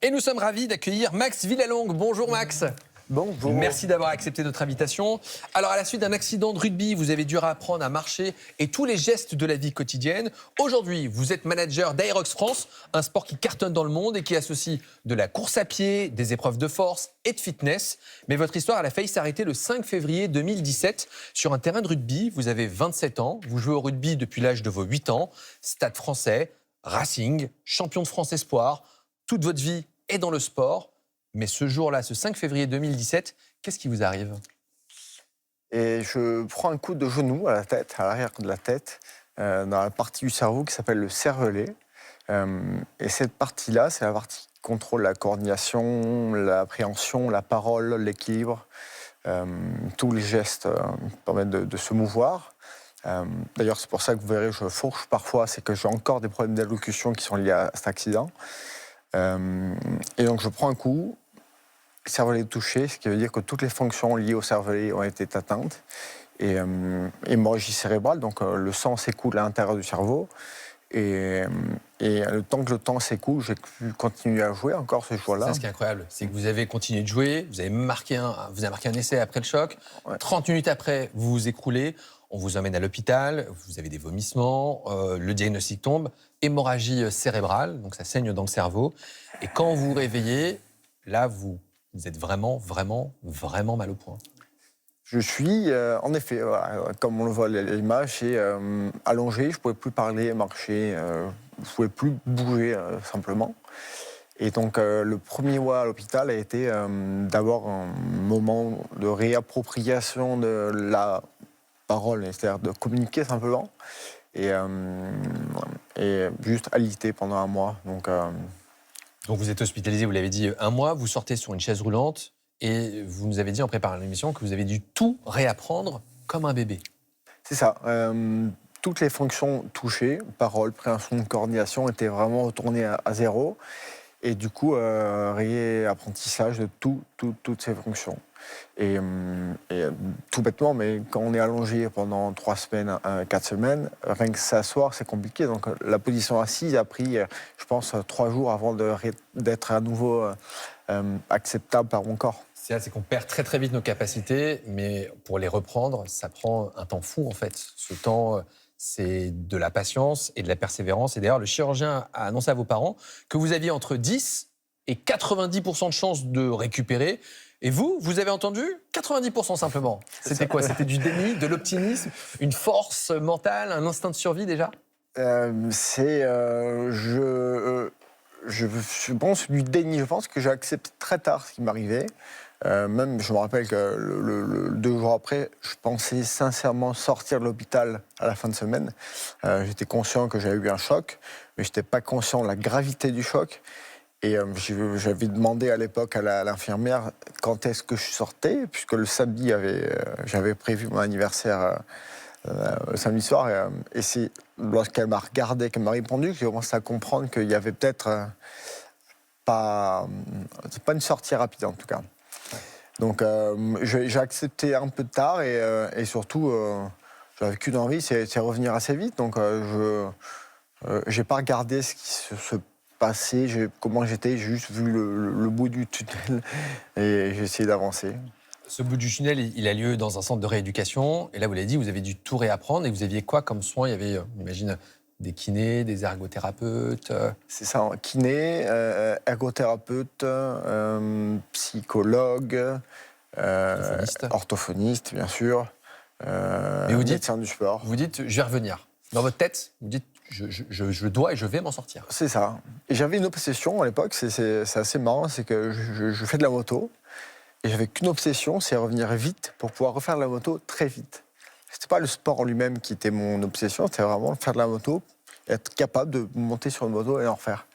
Et nous sommes ravis d'accueillir Max Villalongue. Bonjour Max. Bonjour. Merci d'avoir accepté notre invitation. Alors, à la suite d'un accident de rugby, vous avez dû apprendre à marcher et tous les gestes de la vie quotidienne. Aujourd'hui, vous êtes manager d'Aerox France, un sport qui cartonne dans le monde et qui associe de la course à pied, des épreuves de force et de fitness. Mais votre histoire, elle a failli s'arrêter le 5 février 2017 sur un terrain de rugby. Vous avez 27 ans, vous jouez au rugby depuis l'âge de vos 8 ans, Stade français, Racing, champion de France espoir. Toute votre vie est dans le sport. Mais ce jour-là, ce 5 février 2017, qu'est-ce qui vous arrive ? Et je prends un coup de genou à la tête, à l'arrière de la tête, dans la partie du cerveau qui s'appelle le cervelet. Et cette partie-là, c'est la partie qui contrôle la coordination, l'appréhension, la parole, l'équilibre, tous les gestes qui permettent de se mouvoir. D'ailleurs, c'est pour ça que vous verrez, je fourche parfois, c'est que j'ai encore des problèmes d'élocution qui sont liés à cet accident. Et donc, je prends un coup, le cervelet est touché, ce qui veut dire que toutes les fonctions liées au cervelet ont été atteintes. Et hémorragie cérébrale, donc le sang s'écoule à l'intérieur du cerveau. Et le temps que le temps s'écoule, j'ai pu continuer à jouer encore ce jour-là. C'est ce qui est incroyable, c'est que vous avez continué de jouer, vous avez marqué un essai après le choc. Ouais. 30 minutes après, vous vous écroulez, on vous emmène à l'hôpital, vous avez des vomissements, le diagnostic tombe, hémorragie cérébrale, donc ça saigne dans le cerveau. Et quand vous vous réveillez, là, vous êtes vraiment mal au point. Je suis, en effet, voilà, comme on le voit à l'image, allongé, je ne pouvais plus parler, marcher, je ne pouvais plus bouger simplement. Et donc le premier mois à l'hôpital a été d'abord un moment de réappropriation de la parole, c'est-à-dire de communiquer simplement, et juste alité pendant un mois. Donc vous êtes hospitalisé, vous l'avez dit, un mois, vous sortez sur une chaise roulante, et vous nous avez dit en préparant l'émission que vous avez dû tout réapprendre comme un bébé. C'est ça. Toutes les fonctions touchées, parole, préhension, coordination, étaient vraiment retournées à zéro. Et du coup, réapprentissage de toutes ces fonctions. Et tout bêtement, mais quand on est allongé pendant 3 semaines, 4 semaines, rien que s'asseoir, c'est compliqué. Donc la position assise a pris, je pense, 3 jours avant d'être à nouveau acceptable par mon corps. C'est qu'on perd très vite nos capacités, mais pour les reprendre, ça prend un temps fou en fait. Ce temps, c'est de la patience et de la persévérance. Et d'ailleurs, le chirurgien a annoncé à vos parents que vous aviez entre 10 et 90% de chances de récupérer. Et vous avez entendu 90% simplement. C'était quoi ? C'était du déni, de l'optimisme, une force mentale, un instinct de survie déjà ? Je pense du déni. Je pense que j'ai accepté très tard ce qui m'arrivait. Même, je me rappelle que le 2 jours après, je pensais sincèrement sortir de l'hôpital à la fin de semaine. J'étais conscient que j'avais eu un choc, mais je n'étais pas conscient de la gravité du choc. Et j'avais demandé à l'époque à l'infirmière quand est-ce que je sortais, puisque le samedi, j'avais prévu mon anniversaire le samedi soir. Et c'est lorsqu'elle m'a regardé, qu'elle m'a répondu, que j'ai commencé à comprendre qu'il y avait peut-être pas une sortie rapide en tout cas. Donc j'ai accepté un peu tard et surtout j'avais qu'une envie, c'est revenir assez vite. Donc je n'ai pas regardé ce qui se passait, comment j'étais, j'ai juste vu le bout du tunnel et j'ai essayé d'avancer. Ce bout du tunnel, il a lieu dans un centre de rééducation. Et là, vous l'avez dit, vous avez dû tout réapprendre. Et vous aviez quoi comme soins ? Il y avait, on imagine, des kinés, des ergothérapeutes. C'est ça, kiné, ergothérapeute, psychologue, orthophoniste, bien sûr, médecin du sport. Vous dites, je vais revenir. Dans votre tête, vous dites, je dois et je vais m'en sortir. C'est ça. Et j'avais une obsession à l'époque, c'est assez marrant, c'est que je fais de la moto. Et j'avais qu'une obsession, c'est revenir vite pour pouvoir refaire de la moto très vite. C'était pas le sport en lui-même qui était mon obsession, c'était vraiment faire de la moto, être capable de monter sur une moto et en refaire.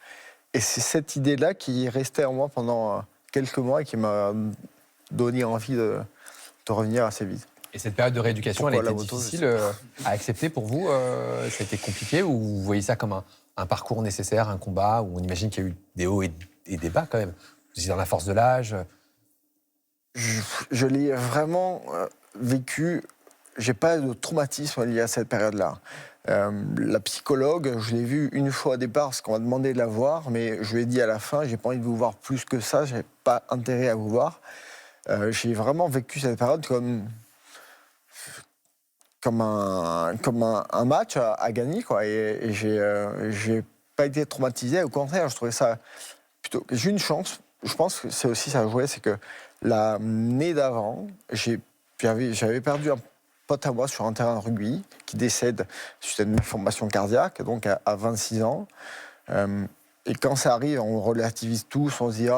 Et c'est cette idée-là qui est restée en moi pendant quelques mois et qui m'a donné envie de revenir assez vite. Et cette période de rééducation, elle a été difficile à accepter pour vous ? Ça a été compliqué ou vous voyez ça comme un parcours nécessaire, un combat où on imagine qu'il y a eu des hauts et des bas quand même ? Vous étiez dans la force de l'âge ? Je l'ai vraiment vécu. J'ai pas de traumatisme lié à cette période-là. La psychologue, je l'ai vue une fois au départ parce qu'on m'a demandé de la voir, mais je lui ai dit à la fin, j'ai pas envie de vous voir plus que ça, j'ai pas intérêt à vous voir. J'ai vraiment vécu cette période comme un match à gagner, quoi. Et j'ai pas été traumatisé, au contraire, je trouvais ça plutôt. J'ai eu une chance, je pense que c'est aussi ça a joué, c'est que l'année d'avant, j'avais perdu un pote à moi sur un terrain de rugby qui décède suite à une malformation cardiaque, donc à 26 ans. Et quand ça arrive, on relativise tous, on se dit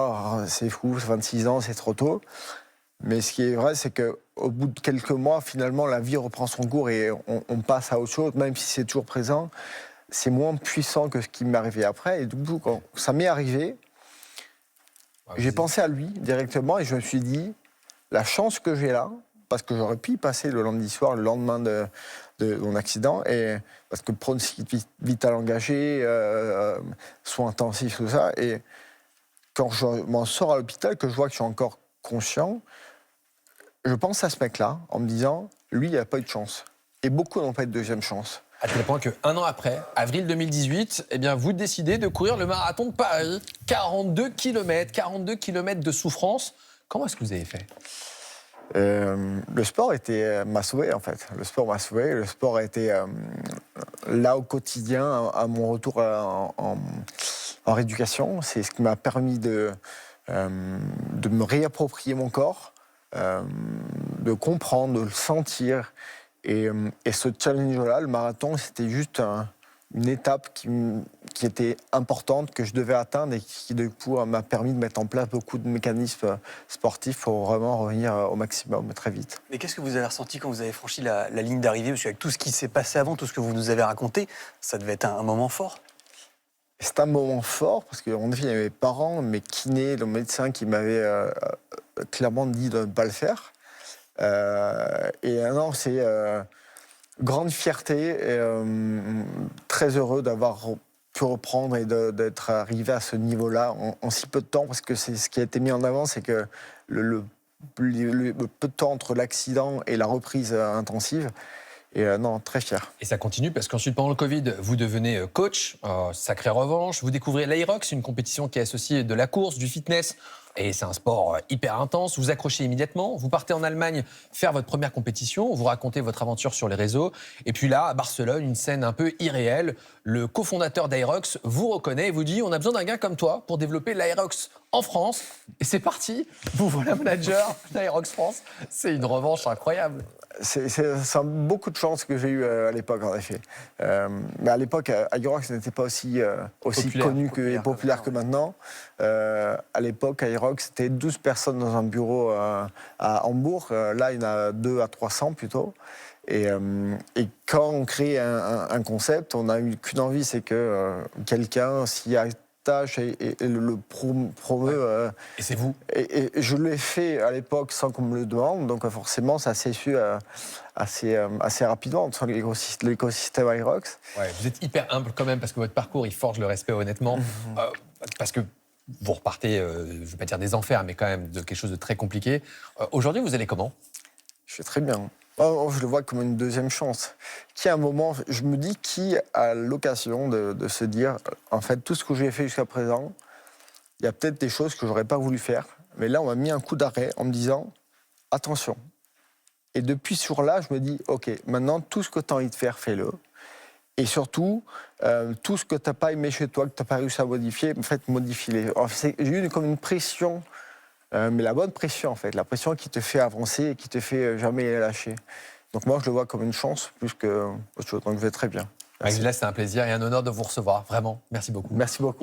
c'est fou, 26 ans, c'est trop tôt. Mais ce qui est vrai, c'est qu'au bout de quelques mois, finalement, la vie reprend son cours et on passe à autre chose, même si c'est toujours présent. C'est moins puissant que ce qui m'est arrivé après. Et du coup, quand ça m'est arrivé, j'ai pensé à lui directement et je me suis dit, la chance que j'ai là, parce que j'aurais pu y passer le lundi soir, le lendemain de mon accident, et parce que pronostic vital engagé, soins intensifs, tout ça. Et quand je m'en sors à l'hôpital, que je vois que je suis encore conscient, je pense à ce mec-là en me disant, lui, il n'a pas eu de chance. Et beaucoup n'ont pas eu de deuxième chance. À tel point qu'un an après, avril 2018, eh bien, vous décidez de courir le marathon de Paris. 42 km de souffrance. Comment est-ce que vous avez fait ? Le sport m'a sauvé, en fait. Le sport m'a sauvé. Le sport a été là au quotidien, à mon retour en rééducation. C'est ce qui m'a permis de me réapproprier mon corps, de comprendre, de le sentir. Et ce challenge-là, le marathon, c'était juste une étape qui était importante, que je devais atteindre et qui, du coup, m'a permis de mettre en place beaucoup de mécanismes sportifs pour vraiment revenir au maximum très vite. Mais qu'est-ce que vous avez ressenti quand vous avez franchi la ligne d'arrivée ? Parce qu'avec tout ce qui s'est passé avant, tout ce que vous nous avez raconté, ça devait être un moment fort. C'est un moment fort parce qu'en effet, il y avait mes parents, mes kinés, le médecin qui m'avaient clairement dit de ne pas le faire. Et non, c'est grande fierté et très heureux d'avoir pu reprendre et d'être arrivé à ce niveau-là en si peu de temps, parce que c'est ce qui a été mis en avant, c'est que le peu de temps entre l'accident et la reprise intensive. Et non, très fier. Et ça continue parce qu'ensuite, pendant le Covid, vous devenez coach, sacrée revanche. Vous découvrez l'Aerox, une compétition qui est associée de la course, du fitness. Et c'est un sport hyper intense. Vous accrochez immédiatement. Vous partez en Allemagne faire votre première compétition. Vous racontez votre aventure sur les réseaux. Et puis là, à Barcelone, une scène un peu irréelle. Le cofondateur d'Aerox vous reconnaît et vous dit « On a besoin d'un gars comme toi pour développer l'Aerox en France. » Et c'est parti. Vous voilà manager d'Aerox France. C'est une revanche incroyable. C'est beaucoup de chance que j'ai eu à l'époque, en effet. Mais à l'époque, Aerox n'était pas aussi connu et populaire que maintenant. À l'époque, Aerox, c'était 12 personnes dans un bureau à Hambourg. Là, il y en a 2 à 300 plutôt. Et quand on crée un concept, on n'a eu qu'une envie, c'est que quelqu'un s'y attache et le promeut. Et c'est vous. Et je l'ai fait à l'époque sans qu'on me le demande, donc forcément ça s'est su assez rapidement dans l'écosystème Aerox. Ouais, vous êtes hyper humble quand même parce que votre parcours il forge le respect honnêtement. Parce que vous repartez, je ne vais pas dire des enfers, mais quand même de quelque chose de très compliqué. Aujourd'hui, vous allez comment ? Je vais très bien. Je le vois comme une deuxième chance. Qui à un moment, je me dis, qui a l'occasion de se dire, en fait, tout ce que j'ai fait jusqu'à présent, il y a peut-être des choses que j'aurais pas voulu faire, mais là, on m'a mis un coup d'arrêt en me disant, attention. Et depuis ce jour-là, je me dis, ok, maintenant, tout ce que tu as envie de faire, fais-le. Et surtout, tout ce que tu n'as pas aimé chez toi, que tu n'as pas réussi à modifier, en fait, modifie-les. J'ai eu comme une pression. Mais la bonne pression, en fait, la pression qui te fait avancer et qui te fait jamais lâcher. Donc moi, je le vois comme une chance plus qu'autre chose. Donc je vais très bien. Max Vilas, c'est un plaisir et un honneur de vous recevoir. Vraiment, merci beaucoup. Merci beaucoup.